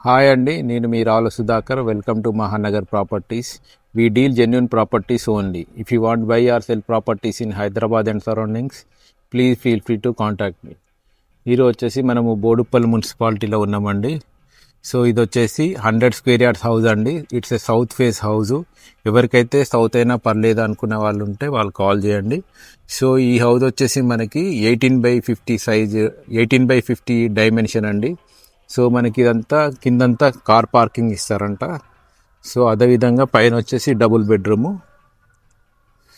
Hi అండి, నేను మీ Ravula Sudhakar. Welcome to Mahanagar properties. We deal genuine properties only. If you want buy or sell properties in Hyderabad and surroundings, please feel free to contact me. ఈరోజు వచ్చేసి మనము బోడుప్పల్ మున్సిపాలిటీలో ఉన్నామండి. So ఇది వచ్చేసి 100 స్క్వేర్ యార్డ్స్ హౌస్ అండి. It's a south face house. ఎవరికైతే south అయినా పర్లేదు అనుకునే వాళ్ళు ఉంటే వాళ్ళు కాల్ చేయండి. సో ఈ హౌస్ వచ్చేసి మనకి 18/50 సైజ్, 18/50 డైమెన్షన్ అండి. సో మనకి ఇదంతా కిందంతా కార్ పార్కింగ్ ఇస్తారంట. సో అదేవిధంగా పైన వచ్చేసి డబుల్ బెడ్రూము.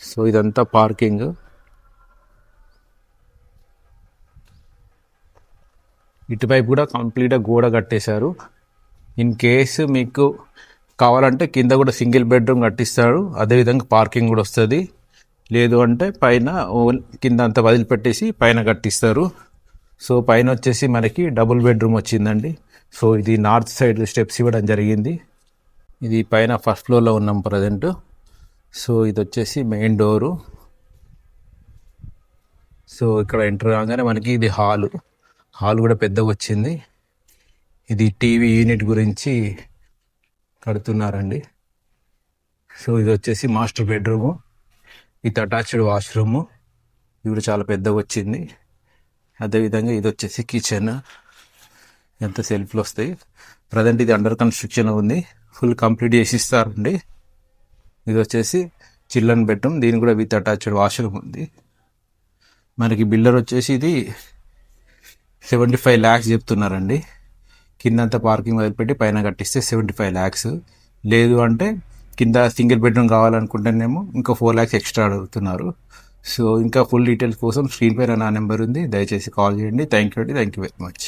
సో ఇదంతా పార్కింగ్. ఇటువైపు కూడా కంప్లీట్గా గోడ కట్టేశారు. ఇన్ కేసు మీకు కావాలంటే కింద కూడా సింగిల్ బెడ్రూమ్ కట్టిస్తారు. అదేవిధంగా పార్కింగ్ కూడా వస్తుంది. లేదు అంటే పైన కింద అంతా వదిలిపెట్టేసి పైన కట్టిస్తారు. సో పైన వచ్చేసి మనకి డబుల్ బెడ్రూమ్ వచ్చిందండి. సో ఇది నార్త్ సైడ్ స్టెప్స్ ఇవ్వడం జరిగింది. ఇది పైన ఫస్ట్ ఫ్లోర్లో ఉన్నాం ప్రజెంట్. సో ఇది వచ్చేసి మెయిన్ డోరు. సో ఇక్కడ ఎంటర్ కాగానే మనకి ఇది హాల్ కూడా పెద్దగా వచ్చింది. ఇది టీవీ యూనిట్ గురించి కడుతున్నారండి. సో ఇది వచ్చేసి master bedroom with attached washroom. ఇది కూడా చాలా పెద్దగా వచ్చింది. అదేవిధంగా ఇది వచ్చేసి కిచెన్. ఎంత సెల్ఫ్లు వస్తాయి. ప్రజెంట్ ఇది అండర్ కన్స్ట్రక్షన్ ఉంది. ఫుల్ కంప్లీట్ చేసి ఇస్తారండి. ఇది వచ్చేసి చిల్డ్రన్ బెడ్రూమ్. దీని కూడా విత్ అటాచ్డ్ వాష్రూమ్ ఉంది. మనకి బిల్డర్ వచ్చేసి ఇది 75 lakhs చెప్తున్నారండి. కిందంతా పార్కింగ్ వదిలిపెట్టి పైన కట్టిస్తే 75 lakhs. లేదు అంటే కింద సింగిల్ బెడ్రూమ్ కావాలనుకుంటేనేమో ఇంకా 4 lakhs ఎక్స్ట్రా అడుగుతున్నారు. సో ఇంకా ఫుల్ డీటెయిల్స్ కోసం స్క్రీన్ పైన నా నెంబర్ ఉంది, దయచేసి కాల్ చేయండి. Thank you very much.